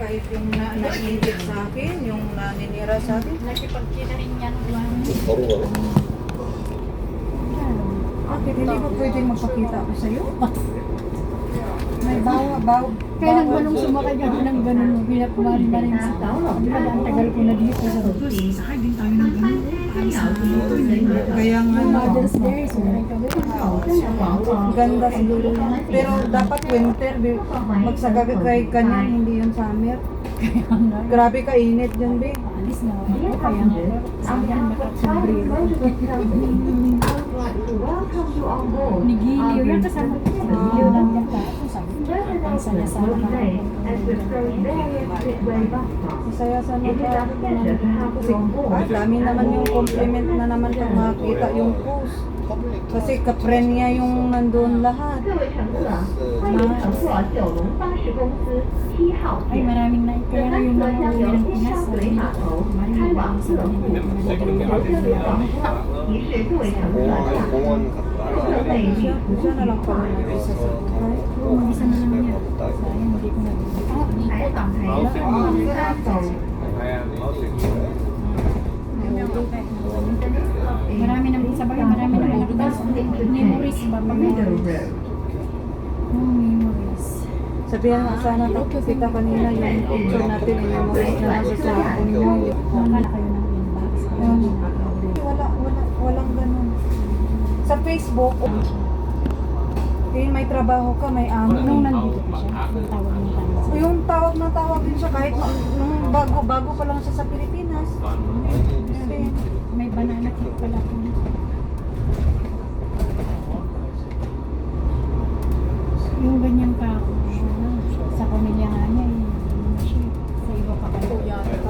Kahit yung na-inject sa akin, yung naninira sa akin. Nakipagkita rin yan. Bakit hindi ba pwedeng magpakita ako sa'yo? May bawa. Kaya nang manong sumakay ka ng ganun, pinapumari na rin sa tao. Di ba, ang tagal ko na dito sa Rotos. Sakay din tayo ng ganun. Kaya nga, Mother's Day, sumakay kami. ganda siguro yan. Pero dapat winter, magsagagay kay kanya, hindi yung summer. Grabe ka init dyan, be. Alis na ako. Kaya sayang nakasombrero. Nigiliw yan kasama ko. Nigiliw lang yan tayo. Sabi ko, ang saya-saya na Masaya sa mga dami naman yung compliment na naman pag makita yung post. Kasi kapren niya yung nandun lahat. Ay, maraming na. Kaya na yung mga uwi ng Pinas. Maraming na sa Siya na lang pala nag-isa sa bahay. Oo, mag-isa na naman yan. Sayang, hindi ko marami naman sa bagay, marami naman memories ba? Memories. Sabihan nga sana kita kanina yung picture natin, yung memories na nasa cellphone niyo. Nakala kayo ng inbox. Walang ganun. Sa Facebook, may trabaho ka, may amo. Nung nandito pa siya, yung tawag ng tanong. Yung tawag na tawag din siya kahit nung bago pa lang siya sa Pilipinas. Kasi, May banana cake pala po. Yung ganyan pa ako, sa pamilya nga niya, sa iba pa kayo.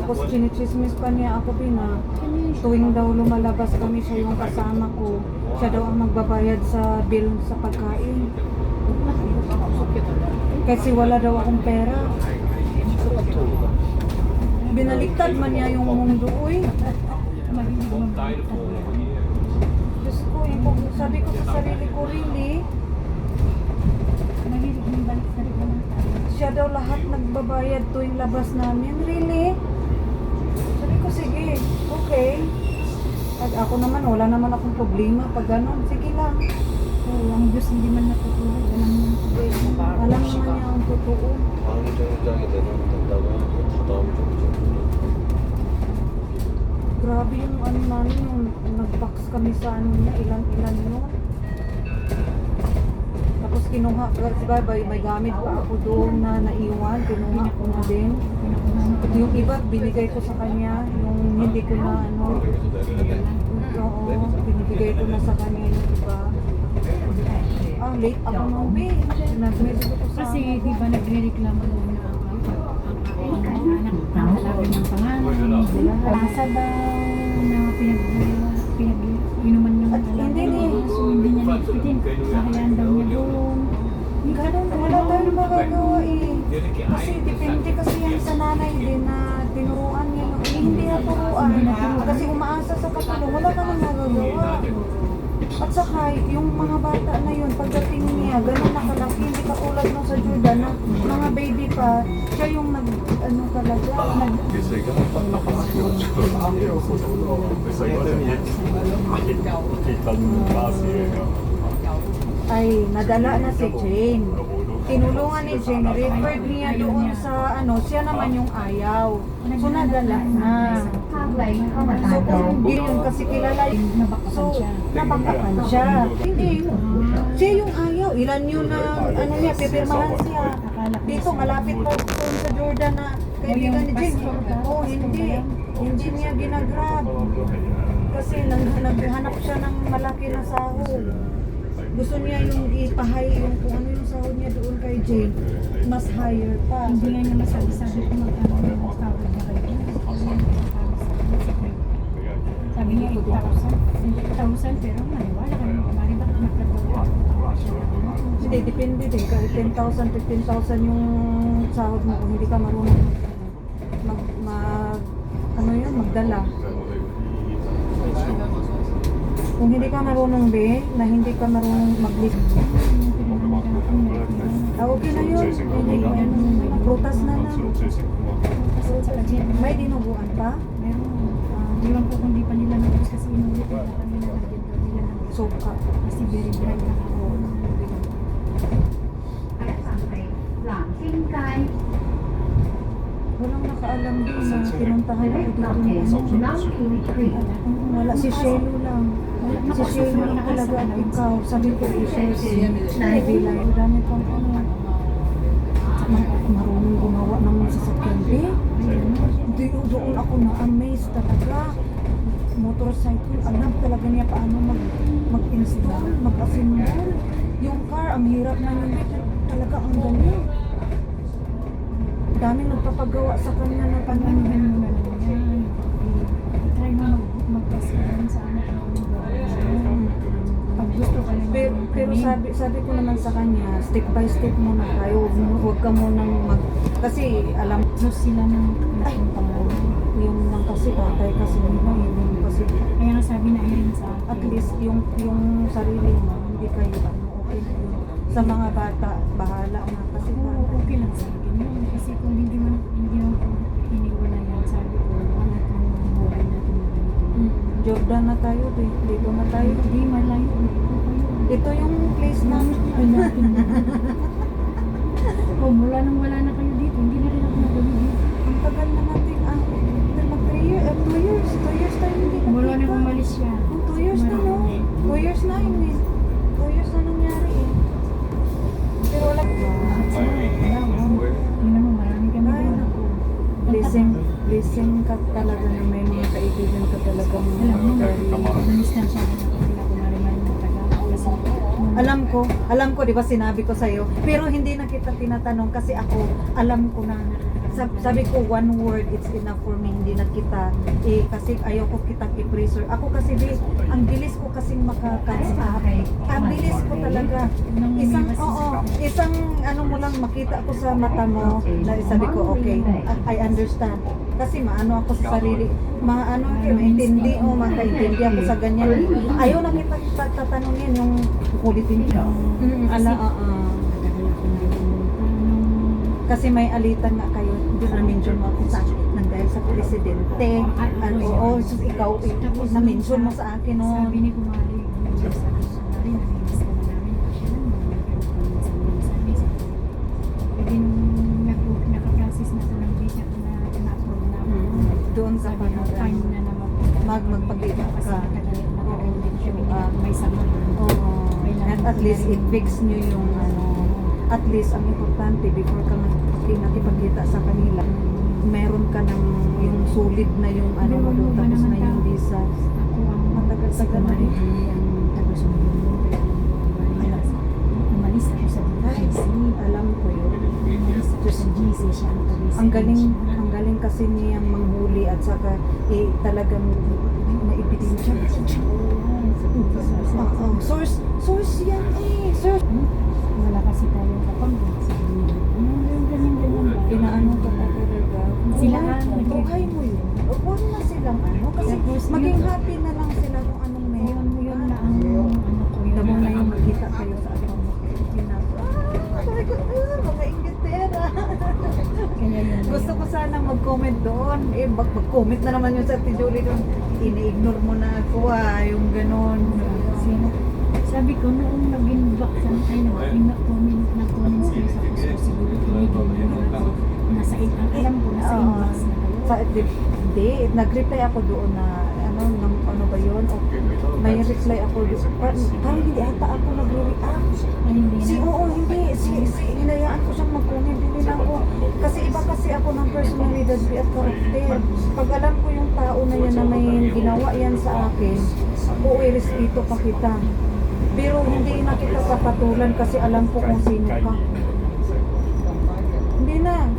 tapos chinichismis pa niya ako na tuwing daw lumalabas kami siya yung kasama ko. Siya daw ang magbabayad sa bill sa pagkain. Kasi wala daw akong pera. Binaliktad man niya yung mundo, uy. Mahilig mabaliktad yan. Diyos ko, sabi ko sa sarili ko, really? Mahilig mabaliktad ka ng tayo. Siya daw lahat nagbabayad tuwing labas namin, really? Sabi ko, sige, okay. Pag ako naman, wala naman akong problema pag gano'n, sige lang. Oo, ang Diyos hindi man natutulog. Alam naman niya ang totoo. 방위정장이 되면 된다고 하는데 다음 주 Grabe yung ano namin, yung nag-box kami sa ano niya, ilan-ilan yun. Tapos kinuha, kasi may gamit pa ako doon na naiwan, kinuha ko na din. Yung iba, binigay ko sa kanya, yung hindi ko na ano, oo, binibigay ko na sa kanya yung iba. Late ako nung be. Nag-message ako sa Kasi di ba nagre-reklamo doon na ang anak nakalaban ng pangalan, lasa daw na pinag-inuman ng Hindi ni. So hindi niya naipitin. Nakayaan daw niya doon. ganun, wala tayong magagawa eh. Kasi depende kasi yan sa nanay din na tinuruan niya. Hindi naturuan. Kasi umaasa sa katulong, wala ka nang magagawa. At saka, yung mga bata na yun, pagdating niya, ganun nakalaki, hindi katulad nung sa Jordan na mga baby pa, siya yung ano talaga, ay, nadala na si Jane. Tinulungan ni Jane, referred niya doon sa ano, siya naman yung ayaw. So, nadala na. So, kung yun kasi kilala, so, nabakapan siya. Hindi, siya yung ayaw. Ilan yun na, ano niya, pipirmahan siya. Dito, malapit pa doon sa Jordan na kaibigan ni Jane. Oo, hindi niya ginagrab. Kasi naghanap siya ng malaki na sahod. Gusto niya yung ipahay yung kung ano yung sahod niya doon kay Jane, mas higher pa. Hindi nga niya masabi-sabi kung magkano yung tawag niya kayo. Sabi niya 8,000. 8,000 pero maniwala kami. Mari bakit magkagawa? Hindi, depende din. Kahit 10,000, 15,000 yung sahod mo kung hindi ka marunong magdala. Kung hindi ka marunong na hindi ka marunong mag-list. Okay na yun. Prutas na lang. May dinuguan pa? Meron. Iwan ko kung di pa nila nabos kasi inulit nila kami na lagyan daw nila ng Suka. kasi very dry na ako. Walang nakaalam din na pinuntahan ako dito. Wala, si Shelo lang. Si Shelo lang talaga at ikaw. Sabi ko, i-share si Bilay. Dami pang marunong gumawa ng sasakyan. Doon ako na-amaze talaga. Motorcycle, alam talaga niya paano mag-install, mag-assemble. Yung car, ang hirap na yun. Talaga ang galing. Daming nagpapagawa sa kanya ng Pag-anuhan mo na lang yan. Try mo mag-pasalan sa anak mo. Pag gusto ka lang Pero sabi ko naman sa kanya, step by step muna tayo. Huwag ka munang kasi alam Diyos sila ng napunta yung lang kasi tatay kasi nila yun kasi kaya nga sabi na ayun sa at least yung sarili mo hindi kayo okay na yun. Sa mga bata bahala na kasi okay lang sa akin yun. Kasi kung hindi mo ko iniwala yan, sabi ko, wala itong buhay natin na ganito. Jordan na tayo dito na tayo. Hindi, malayo. Ito yung place namin. Oh, mula nang wala na kayo dito, hindi na rin ako nabalik. Ang tagal na natin mag 2 years tayo hindi Mula nakita. nang umalis siya. 2 years na no? 2 years na yun eh. 2 years na nangyari eh. Pero wala Tingnan mo, marami kami ay doon. naku. Blessing ka talaga na may mga kaibigan ka talagang Alam mo, very- namis na siya na kapila ko marimarin mo taga. Kasi, Alam ko, di ba sinabi ko sa'yo, pero hindi na kita tinatanong kasi ako, alam ko na, sabi ko, one word, it's enough for me, hindi na kita, kasi ayaw ko kitang i-pressure. Ako kasi, ang bilis ko kasing maka-catch up. Ang bilis ko talaga. Isang ano mo lang, makita ko sa mata mo, na sabi ko, okay, I understand. Kasi maano ako sa sarili, maintindi o makaintindi ako sa ganyan. Ayaw na kita tatanungin yung kulitin ko. Kasi may alitan nga kayo, doon na-mention mo ako sa akin, nang dahil sa presidente, ikaw, na-mention mo sa akin, no? sabi ni Kumari, sa Kumari, naminis ka na namin. Siya lang, sabi nung nakaprocess na ito ng visa ko na-approve na ako. Doon sa Sabi na, time na naman magpagkita kasi ka. nakagalit na ako din siya, may samahan. At least i-fix nyo yung at least ang importante before ka nakipagkita sa kanila, meron ka ng yung solid na yung tapos na yung visa. Ako ang Matagal-tagal na rin. ang taga-sundo. Umalis ako sa GC. Alam ko yun. Umalis ako sa GC, siya ang taga-sundo. Ang galing kasi niyang manghuli at saka talagang naibidensya. Source yan source. Wala kasi tayong kapanggan sa ganyan. Inaano ka na talaga. Sila buhay mo yun. Huwag na silang kasi maging happy na lang sila kung anong meron. Yun na ang ano ko yun. Damo na yung magkita kayo sa akin. Mga Inglaterra. Kaya yun. Gusto ko sana mag-comment doon. Mag-comment na naman yung sa Tijoli doon. Ina-ignore mo na ako yung ganon. Sabi ko, noong nag-inbox ay nag-comment kayo sa post ko, siguro tinigil mo na nasa alam ko, nasa inbox na kayo. Hindi, nag-reply ako doon na ano ba yun? May reply ako doon. Parang hindi ata ako nag-react. Hindi Hinayaan ko siyang mag-comment. Hindi lang ako. Kasi iba kasi ako ng personalidad at karakter. Pag alam ko yung tao na yan na may ginawa yan sa akin, ako respeto pa kita. Pero hindi na kita papatulan kasi alam ko kung sino ka. Hindi na.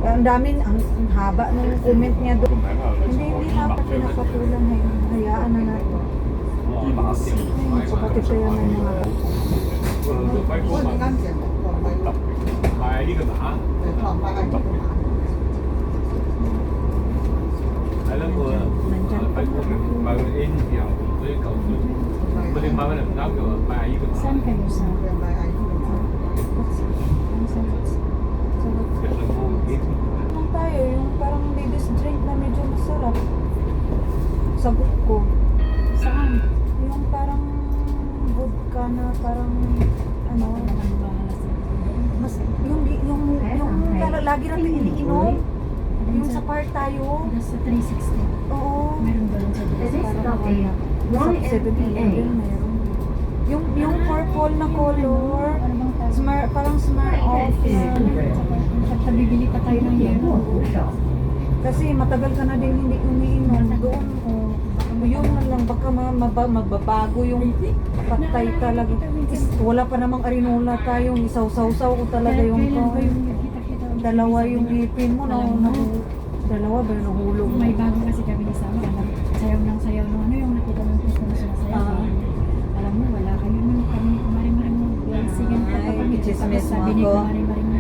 Ang dami, ang haba ng comment niya doon. Hindi na ako pinapatulan. Hayaan na natin. Kapatid ko yan ng mga 買呢個蛋，係啦，我買個 N 條，所以舊款。我哋買翻嚟唔啱嘅話，買呢個蛋。 Saan kayo sa? Ano tayo, yung parang ladies drink na medyo masarap. Sagot ko. Saan? Yung parang vodka na parang ano, mas yung lagi natin iniinom. Yung sa park tayo. Sa 360. Oo. Meron ba yun sa Parang sa 7-Eleven meron. Yung purple na color, Ano bang tawag? parang smell of At bibili pa tayo ng yelo. kasi matagal ka na din hindi umiinom doon. Yun na lang, baka magbabago yung patay talaga. Wala pa namang arinola tayong isaw-saw-saw ko talaga yung Kailan ba yung nakita-kita? dalawa yung ngipin mo na dalawa ba yung nahulog mo? May bago kasi kami kasama. Sayaw ng sayaw no ano yung nakita ng post na sumasayaw. Alam mo, wala kayo nung kami maring-maring sigan ka Ay, kapag chismis mo sabi ni ako. maring-maring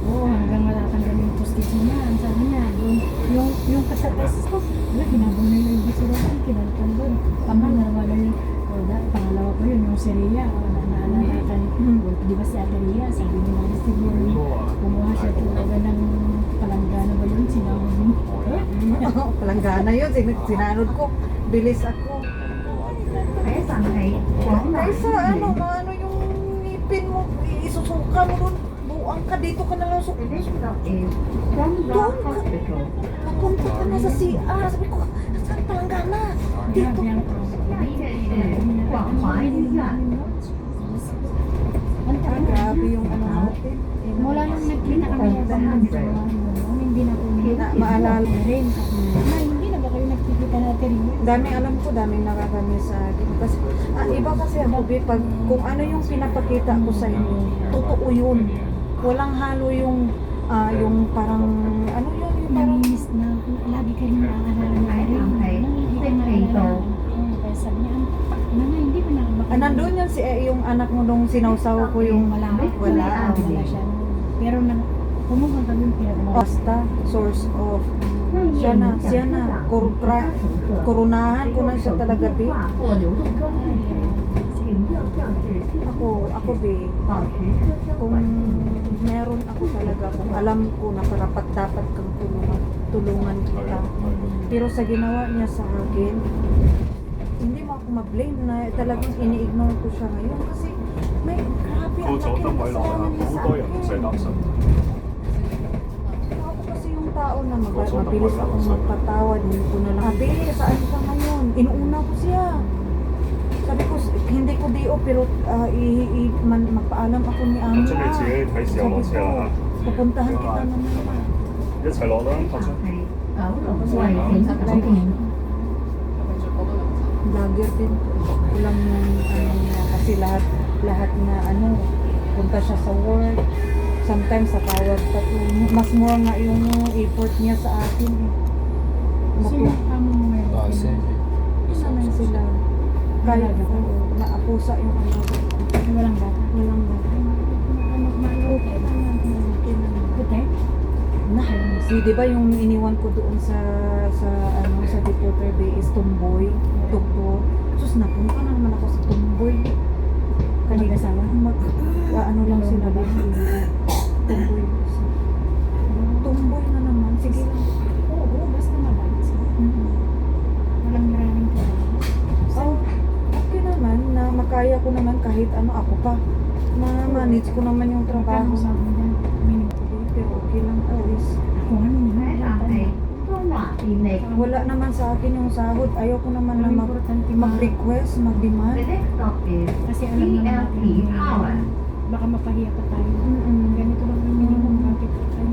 oo, hanggang matatanggal yung postage niya. Ang sabi niya, yung kasatas ko, wala, kinabong na yung bisuran, kinalpan doon. Tama, nawala yung, pangalawa ko yun, yung si Rhea, naalala ka di ba si Ate Rhea, sabi ni Mama Steve yun, kumuha siya talaga ng palanggana ba yun, sinahod mo. Palanggana yun, sinanod ko. Bilis ako. Kaysa ano yung ngipin mo, isusuka mo doon. Buang ka, dito ka na lang suka. Doon ka. Papunta ka na sa CR. Sabi ko, saan palanggana? Dito. Grabe yung ano natin. Mula nung nagkita kami sa bahan, hindi na po Maalala. rin. Hindi na ba kayo nagkikita natin? Daming alam ko, daming nakakami sa akin. Kasi, iba kasi ako, pag kung ano yung pinapakita ko sa inyo, totoo yun. Walang halo yung parang, ano yun, yung parang, Namimiss na lagi kayong naaalala na rin. Hindi na naalala. Kaya sabi niya, hindi pa nakabaka. nandun yun yung anak mo nung sinawsaw ko yung wala wala. siya. Pero pumupunta dun Basta, source of, siya na, kurunahan ko na siya talaga, be. Ako, be, kung meron ako talaga, kung alam ko na karapat dapat kang tulungan kita. Pero sa ginawa niya sa akin, hindi mo ako ma-blame na talagang ini-ignore ko siya ngayon kasi may grabe ang laki ng kasalanan niya sa akin. Ako kasi yung tao na mabilis akong magpatawad, hindi ko na lang, sabi, saan ka ngayon? Inuuna ko siya. Sabi ko, hindi ko di pero magpaalam ako ni Ama. 咁你自己睇時候落車啦 pupuntahan kita naman. 一齊落啦，頭先。 Vlogger din. Ulang yung ano niya kasi lahat na ano punta siya sa work. Sometimes sa tawag pa to. Mas more nga yung effort niya sa akin. Sino kamo mo ngayon? Naman sila. Kaya naapusa yung ano. Walang bata. Walang bata. Okay naman. Puti? Na, di ba yung iniwan ko doon sa Deporter Bay is Tumboy, Tukbo. Sus, napunta na naman ako sa Tumboy. Kanina sama? Ano lang sila doon. Tumboy. Tumboy na naman. Sige lang. Oo, basta mabalas. Walang maraming kailangan. Oh, okay naman na makaya ko naman kahit ano ako pa. Ma-manage ko naman yung trabaho. Kamo sa amin yan. Pero okay lang at least. Kung ano naman. Wala naman sa akin yung sahod. Ayaw ko naman na mag-request, mag-demand. Kasi alam naman natin. Baka mapahiya pa tayo. Ganito lang ang minimum bakit pa tayo.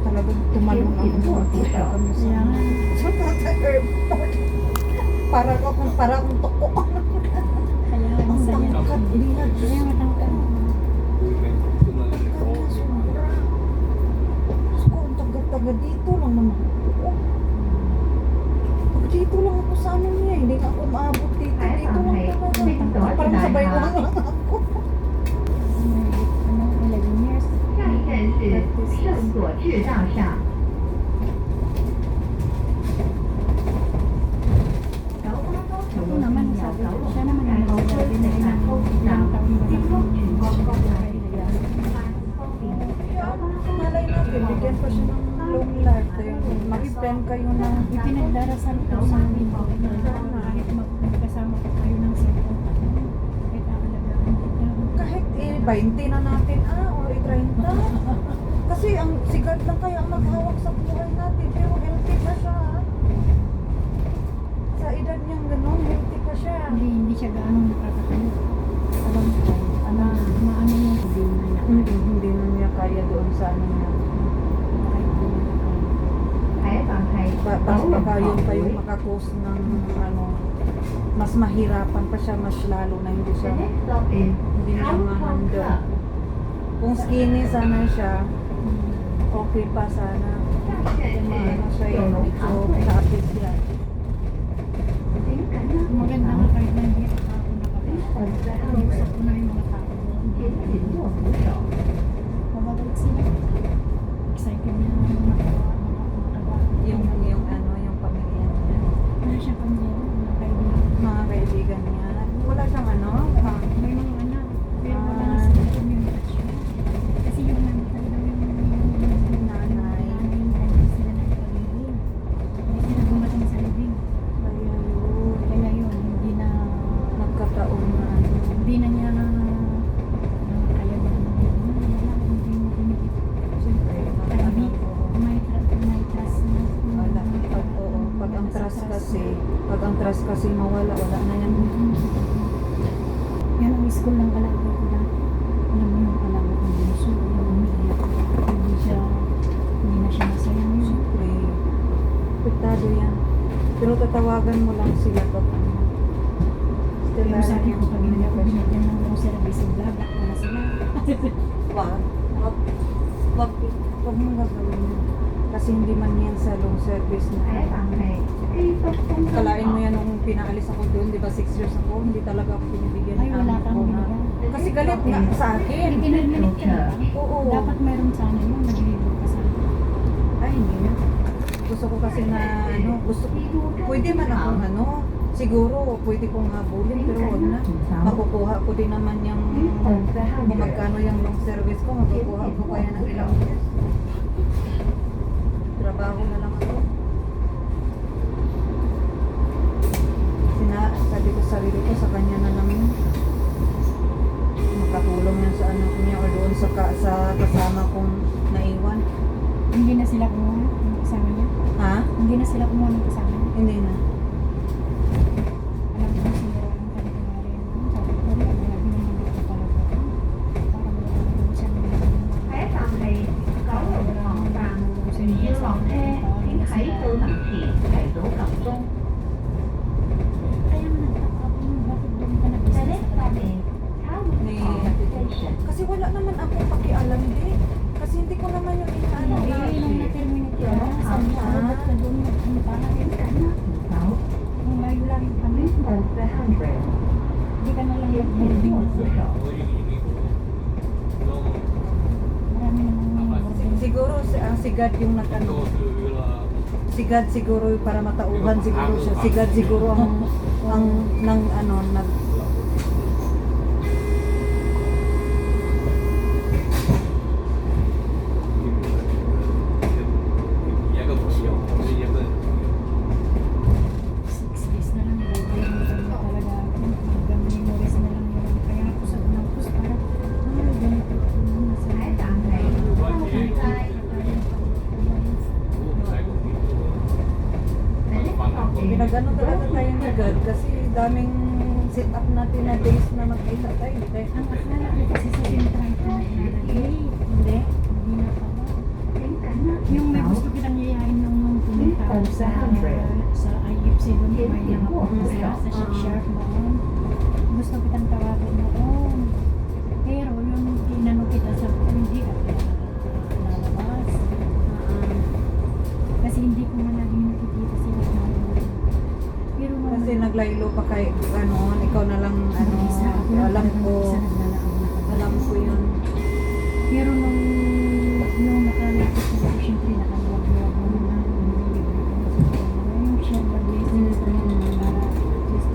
Talagang tumalon ako makita kami sa airport. Para akong toko. Kaya Ang ang saya. tangkat, lihat. Kaya matangkad. Gusto ko ang taga-taga dito. dito lang naman ako. Pag dito lang ako sa ano niya, hindi na ako maabot dito. Dito lang talaga. Parang sabay ko lang ako. Ano, 11 years. 下一站是圣佐治大厦。 Ako naman, sabi ko, siya naman yung nagsasabi na ilang taon ba Malay natin, bigyan pa siya ng long life. Mag-spend kayo ng Ipinagdarasal ko sa amin kahit magkasama ko kayo ng sito. Kahit aalagaan kita. kahit 20 na natin o 30. Kasi ang sigat lang kaya ang maghawak sa buhay natin. Pero healthy pa siya. Sa edad niyang gano'n, healthy pa siya. Hindi siya gaano nakakatayo. Alam ko, maano yung Hindi na niya kaya doon sa ano niya. Mas baka yun pa yung makakos ng ano, mas mahirapan pa siya, mas lalo na hindi siya, hindi niya ma-handle. Kung skinny sana siya, okay pa sana. Kung maano siya yung medyo lapis siya. maganda nga kahit na hindi ako nakapagod. Usap ko na yung mga tao. Mababalik sila. Excited na makawa. Yung pamilya niya. Wala siyang pamilya, mga kaibigan. Mga kaibigan niya. Wala siyang ano? May mga anak, pero wala na sila communication. Kasi yung nanay daw yung nanay, hindi sila nagpag-ibig. Hindi sila gumating sa ibig. Kaya yun, hindi na Nagkataon na ano. hindi na niya kaya ba hindi mo binigit. Siyempre, Hindi, may trust na. wala. Pag ang trust kasi mawala, wala na yan. Yan ang school ng alaga ko na. Alam mo yung alaga ko bunso. Hindi na siya masaya yun. Siyempre, apektado yan. Pero tatawagan mo lang sila pag ano. Still Pero sabi ko, pag hindi ako pa siya. binigyan ng mga service, black na sila. Wag mong gagawin yun. Kasi hindi man yan sa long service na. Kalain mo yan nung pinaalis ako doon, di ba 6 years ako, hindi talaga ako binibigyan Ay, wala ng kang ano. binigyan. Kasi galit nga sa akin. Hindi pinagmilit ka na. Oo. Dapat meron sana yun, nag-libre ka sana. Ay, hindi na. Gusto ko kasi na, ano, pwede man akong ano, siguro pwede kong habulin, pero wag na. Makukuha ko din naman yung, kung magkano yung long service ko, makukuha ko kaya ng ilang years. Trabaho na lang ako. Sabi ko sa sarili ko, sa kanya na namin. Makatulong yan sa anak niya o doon sa kasama kong naiwan. Hindi na sila kumuha ng kasama niya. Ha? Hindi na sila kumuha ng kasama niya. Hindi na. Alam ko sinira ang kanikunwari. Sabi ko rin, grabe naman dito talaga. Para wala naman siya ng kaya nga nagtaka ako nung bakit doon ka nag-isa sa kanila. Kasi wala naman akong pakialam din. Kasi hindi ko naman yung inaano na. Hindi, nung na-terminate ka na, sabi ko, ba't ka doon nagpunta? Nung layo-layo kami, hindi ka na lang nag-boarding. Marami namang boarding. Siguro ang sigad yung nag-ano. Sigad siguro para matauhan siguro siya. Sigad siguro ang nang ano nag 얘가 뭐시요? 얘가 6 days na lang, boarding na talaga ako. Hanggang memories na lang yun. Kaya ako sa unang post, parang, ganito. pinag-ano talaga tayo ni God kasi daming sit up natin na days na magkita tayo. Hindi. Ang akala ko kasi sa sentral ko naglalagay. Hindi. Hindi na pala. Yung may gusto kitang yayain nung pumunta ako sa IFC doon, may nakapunta sa shark noon. Gusto kitang tawagin noon. Pero yung tinanong kita sa hindi ka lalabas. Kasi hindi ko man lagi nakikita sila. Pero Kasi naglaylo pa kay ano, ikaw na lang ano, alam ko yun. Pero nung nakalapit ko, siyempre nakaluwag-luwag mo na. Yung siya mag-blessings na yun para at least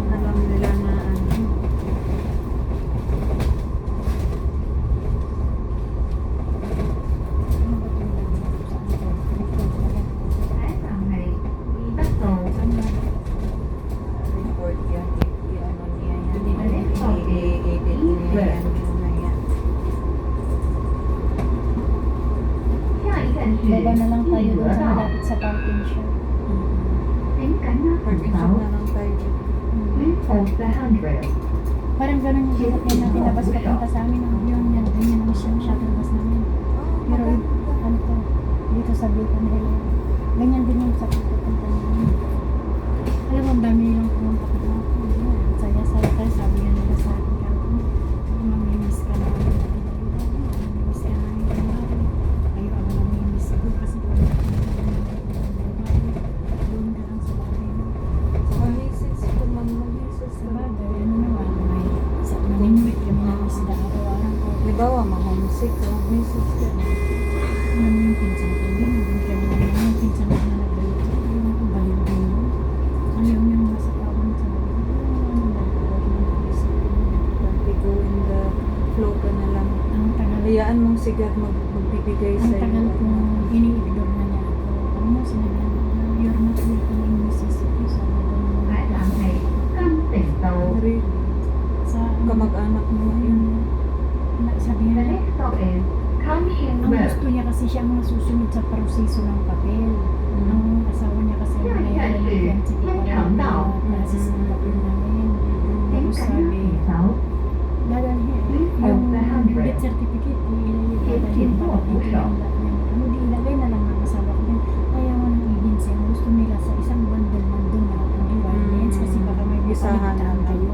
Alam nila na ano. Report yan, i-ano niya yan, i-edit niya yan, na yan. Baba na lang tayo dun sa malapit sa parking shop. Parking shop na lang tayo. Parang ganun yung sasakyan na pinabas papunta sa amin. Yun, yan, ganyan ang siyang shuttle bus namin. Pero ano to, dito sa Beacon Hill. Ganyan din yung sa papunta namin. Alam mo, ang dami nilang pumunta ko na. Saya-saya tayo, sabi nga nila sa akin. Mamimiss ka na. Mamimiss ka namin. Kayo ang mamimiss ko kasi doon ka lang sa bahay. Malisis ko, malisis Sa ko. bagay, ano naman, may sa maninwit kami ng isda araw-araw ko. Halimbawa, ma-homesick ko, misis ko. Alam mo yung pinsan ko yun, doon kami naman yung pinsan ko na nagbalot. Yung baliw din yun. Ayaw niyang nasa kawan sa baliw. Ano ba? Don't go in the flow ka na lang. Ang tagal, Hayaan mong sigat magbibigay ang sa'yo. tagal kong ini-ignore na niya ako. Ano mo, sinabi niya, you're not welcome in Mississippi. Sabi ko, Really? sa Kamag-anak mo na yun. sabi niya, ang gusto niya kasi siya ang nasusunod sa proseso ng papel. Ang asawa niya kasi ang binayaran ng fiancé ko para process ng papel namin. Tapos sabi, dadalhin yung death certificate, dadalhin para dito yung ano, di ilagay na lang ng asawa ko din. Kaya mo ng agency, ang gusto nila sa isang bundle man doon lahat ng requirements kasi baka may Isahan palitan na. kayo.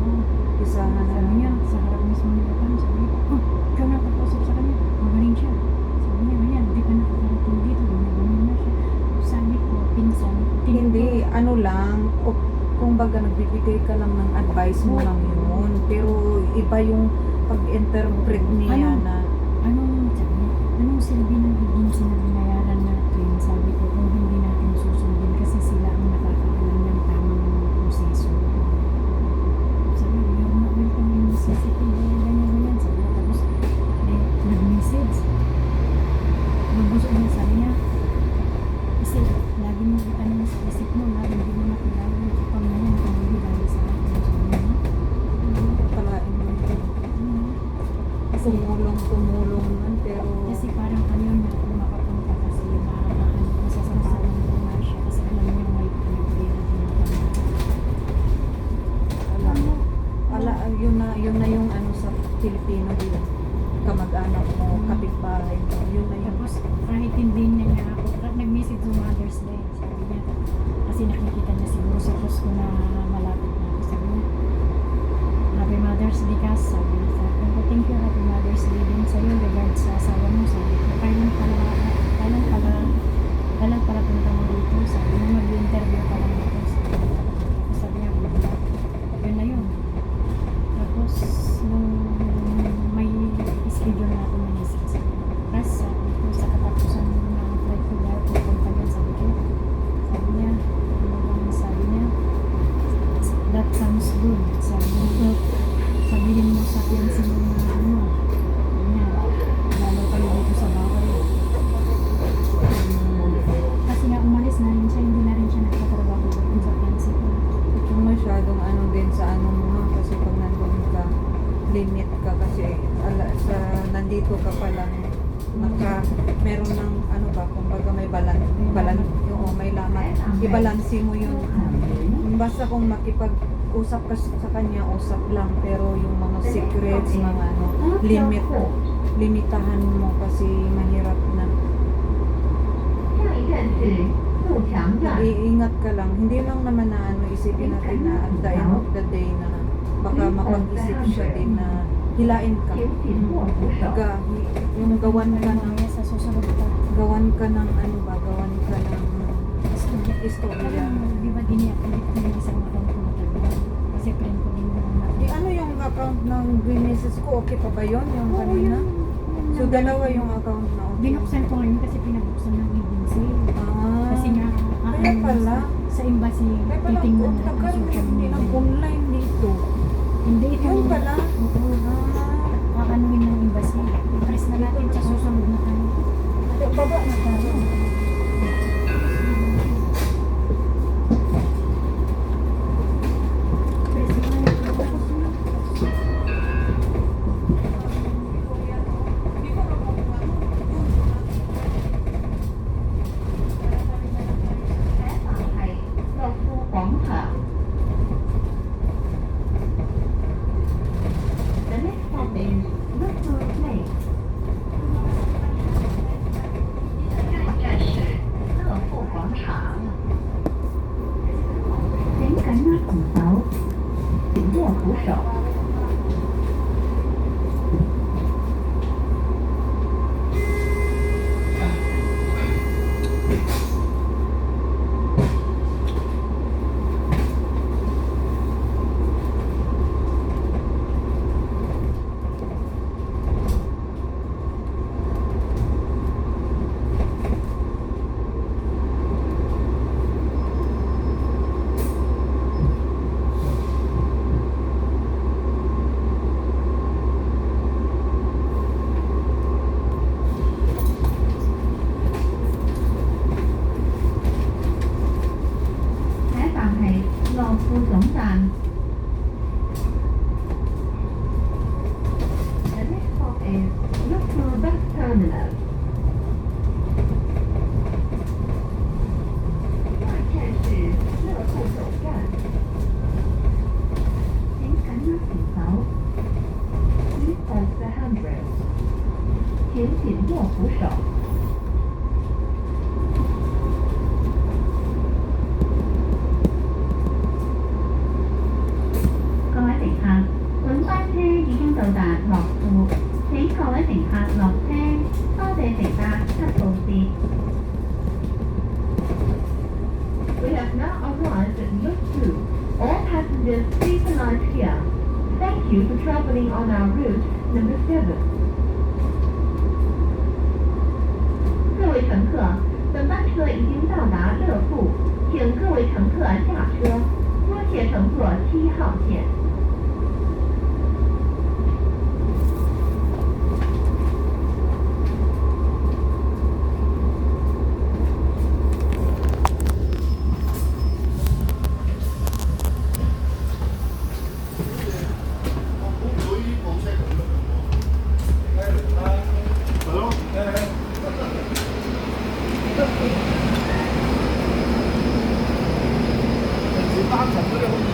Isahan na Sabi niya, sa harap mismo nila pa, sabi niya, oh, ikaw na kapasok sa kanya, magaling siya. Sabi niya, ganyan, di pa nakakarating dito, ganyan na siya. Sabi ko, pinsan, Hindi, ano lang, o, kung baga nagbibigay ka lang ng advice mo lang yun. Pero iba yung pag-interpret niya Ano? na sabi niya, anong silbi ng agency na binayaran natin? Sabi ko, kung hindi natin susundin kasi sila ang nakakaalam ng tamang proseso. Sabi niya, yung welcome in Mississippi, ganyan. Sabi niya, tapos, nag-message. Nagbuso niya, sabi niya, kasi lagi mo itanong sa isip mo, lagi hindi mo nakilala yung ipang na yan, kung hindi dahil sa akin. Sabi niya, palain mo yun. kasi Tumulong man, pero Kasi parang ayaw niya ako makapunta kasi masasasabi niya siya kasi alam niya may pinipira din ako. yun na yung ano sa Pilipino din. Kamag-anak mo, kapitbahay mo, yun na yun. Tapos kahit hindi niya ako, nag-message sa Mother's Day, sabi niya, kasi nakikita niya siguro sa post ko na malapit na ako, sabi niya, Happy Mother's Day ka, sabi niya sa akin, thank you, Happy Mother's Day din sa'yo, regards sa asawa mo, sabi ko, kailan pala punta mo dito, sabi niya, mag-interview pa lang ako, sabi niya, good luck, yun na yun. Tapos, nung may schedule na ako minisip kasi sabi ko sa katapusan ng flight ko dahil pupunta yan, sabi niya, sabi niya, that sounds good, sabi niya, sabihin mo sa fiancé mo na ano, sabi niya, lalo kayo dito sa bahay. Kasi nga umalis na rin siya, hindi na rin siya nagtatrabaho doon sa fiancé ko. Kung masyadong ano din sa ano mo ha, kasi pag nandun ka, limit ka kasi nandito ka pa lang, meron ng ano ba, kumbaga may yung may laman, i-balanse mo yun. Basta kung makipag-usap ka sa kanya, usap lang, pero yung mga secrets, mga ano, limitahan mo kasi mahirap na. Iingat ka lang. Hindi lang naman na ano, isipin natin na at the end of the day na baka mapag-isip siya din na hilain ka. Yung gawan ka ng Sa susunod pa, gawan ka ng ano ba, gawan ka ng istorya. Parang, di ba diniakulit ko yung isang account ko matagal? Kasi friend ko din yung Di ano yung account ng Green Misses ko? Okay pa ba yun? Yung Oo, kanina? yun. So dalawa yung account na okay. Binuksan ko ngayon kasi pinabuksan ng agency. Ah. Kasi nga, Kaya pala. sa embassy, Kaya pala, titingnan ang nila kung tagal social hindi media. nag-online dito. Hindi ito. Yun pala. Oo. Kakanuin ng embassy. I-press na natin sa susunod na tayo. Baba na tayo. Press na natin.乐福广场。The next stop is乐福Place。下站是乐福广场。请緊握扶手，請握扶手。下一站係樂富總站。The next stop is 樂富 Bus Terminal。下站是樂富總站。請緊握扶手。Please press the handrail。請緊握扶手。各位乘客，本班車已經到達樂富，請各位乘客落車，多謝乘搭7號線。We have now arrived at乐富. All passengers please alight here. Thank you for traveling on our route number 7. 各位乘客，本班车已经到达乐富，请各位乘客下车，多谢乘坐7号线。搭乘嗰啲好